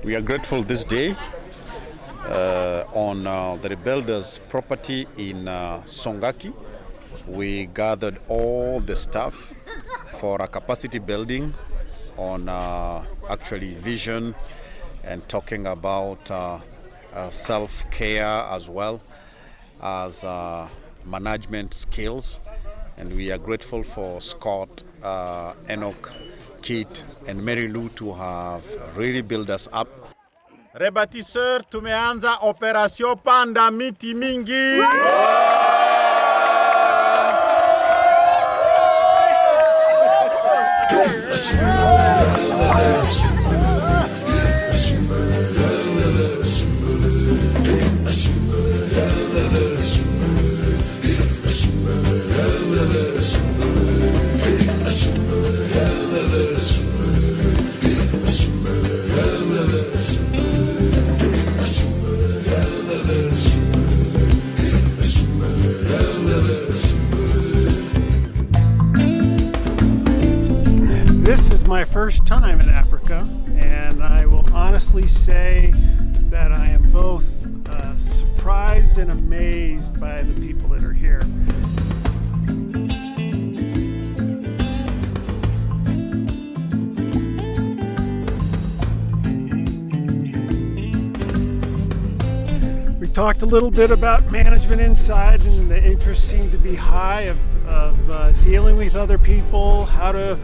We are grateful this day on the Rebuilders property in Songaki. We gathered all the staff for a capacity building on actually vision and talking about self-care as well as management skills. And we are grateful for Scott, Enoch, Kit and Mary Lou to have really built us up. Rebâtisseur, tumeanza operation panda miti mingi. This is my first time in Africa, and I will honestly say that I am both surprised and amazed by the people that are here. We talked a little bit about management inside, and the interest seemed to be high of dealing with other people, how to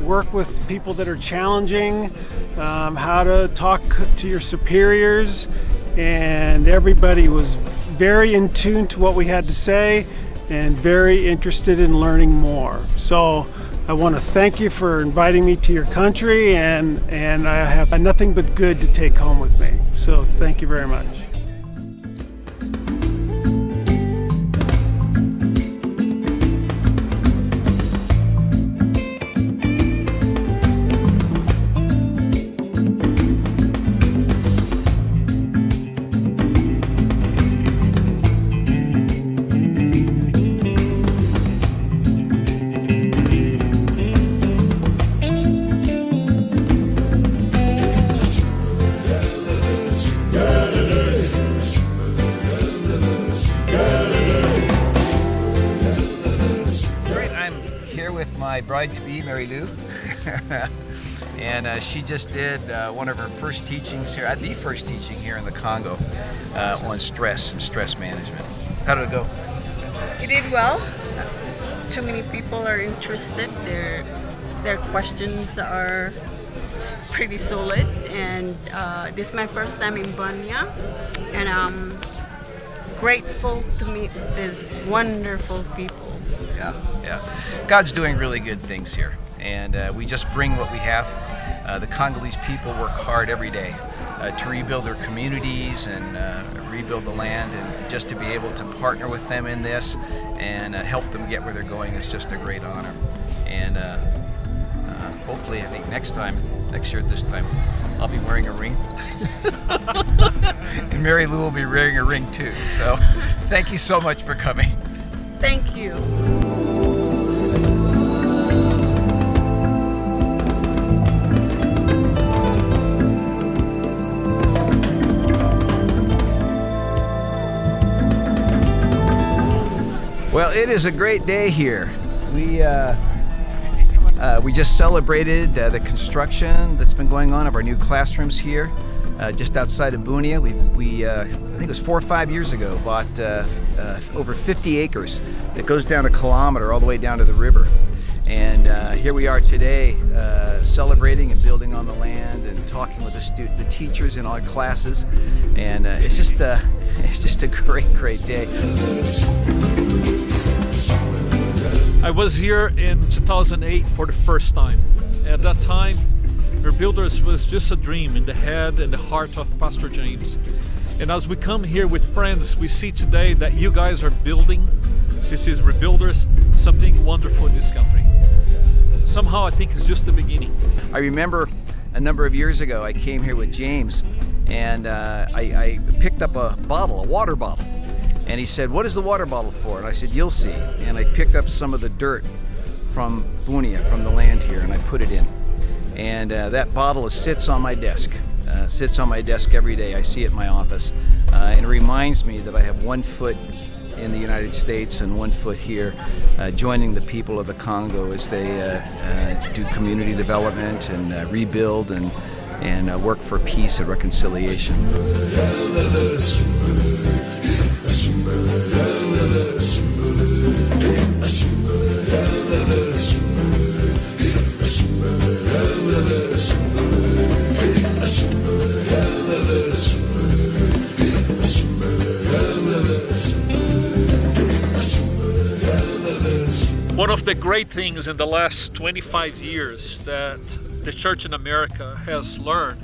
work with people that are challenging, how to talk to your superiors, and everybody was very in tune to what we had to say and very interested in learning more. So I want to thank you for inviting me to your country, and I have nothing but good to take home with me. So thank you very much. My bride-to-be, Mary Lou, and she just did one of her first teachings here, the first teaching here in the Congo on stress and stress management. How did it go? It did well. Too many people are interested. Their questions are pretty solid, and this is my first time in Bunia, and I'm grateful to meet these wonderful people. Yeah. God's doing really good things here, and we just bring what we have. The Congolese people work hard every day to rebuild their communities and rebuild the land, and just to be able to partner with them in this and help them get where they're going is just a great honor. And hopefully, I think next year at this time, I'll be wearing a ring. And Mary Lou will be wearing a ring too. So thank you so much for coming. Thank you. Well, it is a great day here. We just celebrated the construction that's been going on of our new classrooms here, just outside of Bunia. We I think it was 4 or 5 years ago, bought over 50 acres that goes down a kilometer all the way down to the river. And here we are today, celebrating and building on the land and talking with the teachers in our classes. And it's just a great day. I was here in 2008 for the first time. At that time, Rebuilders was just a dream in the head and the heart of Pastor James. And as we come here with friends, we see today that you guys are building, this is Rebuilders, something wonderful in this country. Somehow I think it's just the beginning. I remember a number of years ago, I came here with James, and I picked up a water bottle. And he said, "What is the water bottle for?" And I said, "You'll see." And I picked up some of the dirt from Bunia, from the land here, and I put it in. And that bottle sits on my desk. sits on my desk every day. I see it in my office. And it reminds me that I have one foot in the United States and one foot here, joining the people of the Congo as they do community development and rebuild and work for peace and reconciliation. One of the great things in the last 25 years that the church in America has learned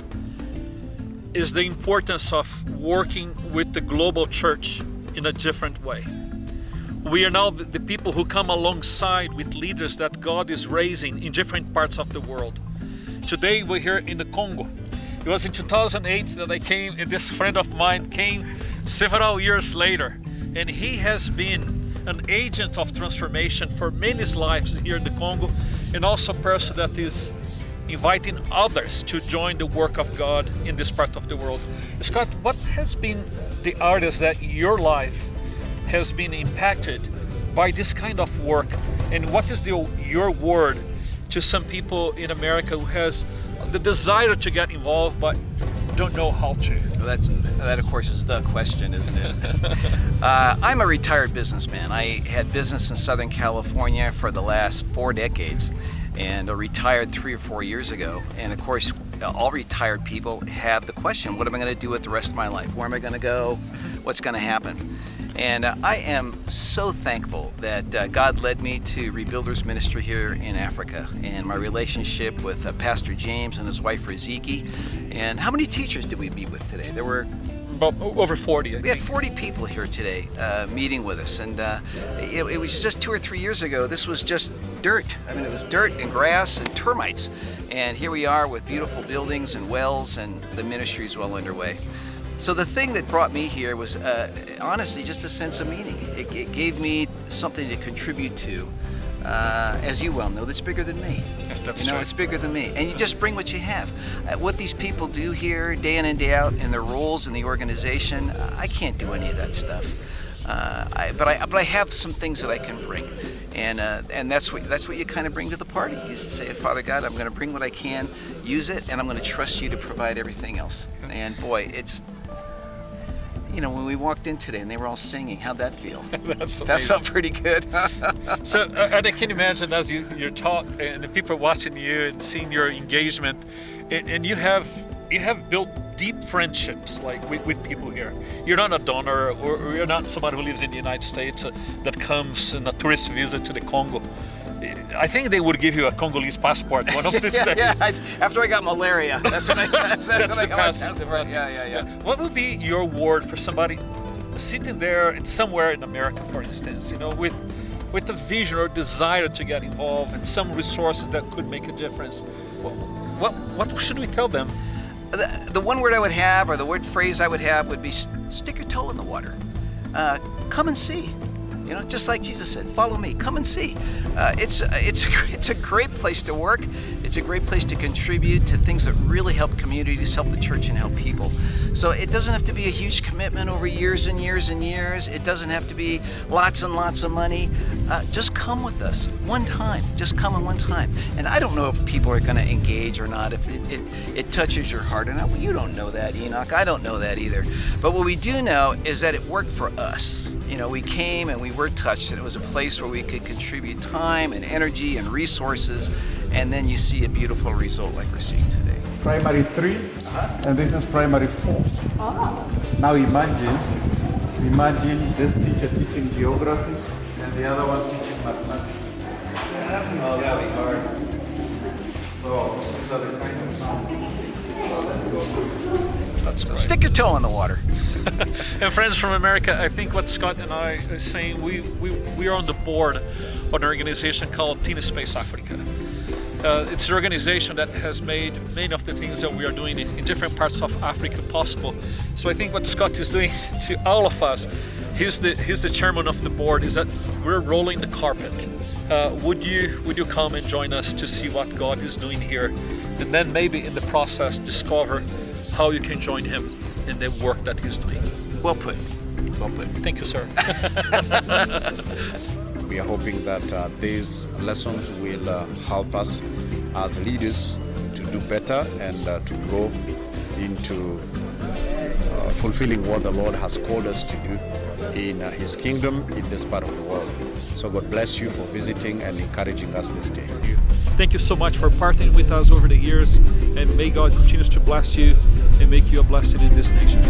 is the importance of working with the global church in a different way. We are now the people who come alongside with leaders that God is raising in different parts of the world. Today we're here in the Congo. It was in 2008 that I came, and this friend of mine came several years later, and he has been an agent of transformation for many lives here in the Congo, and also a person that is inviting others to join the work of God in this part of the world. Scott, what has been the artist that your life has been impacted by this kind of work, and what is your word to some people in America who has the desire to get involved but don't know how to? Well, that of course is the question, isn't it? I'm a retired businessman. I had business in Southern California for the last 4 decades, and I retired 3 or 4 years ago. And of course, all retired people have the question, what am I going to do with the rest of my life? Where am I going to go? What's going to happen? And I am so thankful that God led me to Rebuilders Ministry here in Africa, and my relationship with Pastor James and his wife Riziki. And how many teachers did we meet with today? There were About over 40, we had 40 people here today meeting with us, and it was just 2 or 3 years ago. This was just dirt. I mean, it was dirt and grass and termites. And here we are with beautiful buildings and wells, and the ministry is well underway. So the thing that brought me here was honestly just a sense of meaning. It gave me something to contribute to, as you well know, that's bigger than me. That's you know, right. it's bigger than me. And you just bring what you have. What these people do here day in and day out in their roles in the organization, I can't do any of that stuff. But I have some things that I can bring. And that's what you kind of bring to the party. You say, Father God, I'm going to bring what I can, use it, and I'm going to trust you to provide everything else. And boy, it's, you know, when we walked in today and they were all singing, how'd that feel? That's That amazing. felt pretty good. So I can imagine as you talk and the people watching you and seeing your engagement, and you have built deep friendships like with people here. You're not a donor, or you're not somebody who lives in the United States that comes on a tourist visit to the Congo. I think they would give you a Congolese passport one of these days. Yeah, after I got malaria, that's when I got the my passing. passport. Yeah. What would be your word for somebody sitting there and somewhere in America, for instance, you know, with a vision or desire to get involved and some resources that could make a difference? What should we tell them? The one word I would have, or the word phrase I would have, would be stick your toe in the water. Come and see. You know, just like Jesus said, follow me, come and see. It's a great place to work. It's a great place to contribute to things that really help communities, help the church, and help people. So it doesn't have to be a huge commitment over years and years and years. It doesn't have to be lots and lots of money. Just come with us one time. Just come in one time. And I don't know if people are going to engage or not, if it touches your heart or not. Well, you don't know that, Enoch. I don't know that either. But what we do know is that it worked for us. You know, we came and we were touched, and it was a place where we could contribute time and energy and resources, and then you see a beautiful result like we're seeing today. Primary 3, and this is primary 4. Now imagine this teacher teaching geography and the other one teaching mathematics. Oh, that'll be hard. So these are the kind of sounds. So stick your toe in the water. And friends from America, I think what Scott and I are saying, we are on the board of an organization called Teen Space Africa. It's an organization that has made many of the things that we are doing in different parts of Africa possible. So I think what Scott is doing to all of us, he's the chairman of the board, is that we're rolling the carpet. Would you come and join us to see what God is doing here, and then maybe in the process discover how you can join him in the work that he's doing. Well put. Well put. Thank you, sir. We are hoping that these lessons will help us as leaders to do better and to grow into fulfilling what the Lord has called us to do in His kingdom in this part of the world. So God bless you for visiting and encouraging us this day. Thank you so much for partnering with us over the years, and may God continue to bless you and make you a blessing in this nation.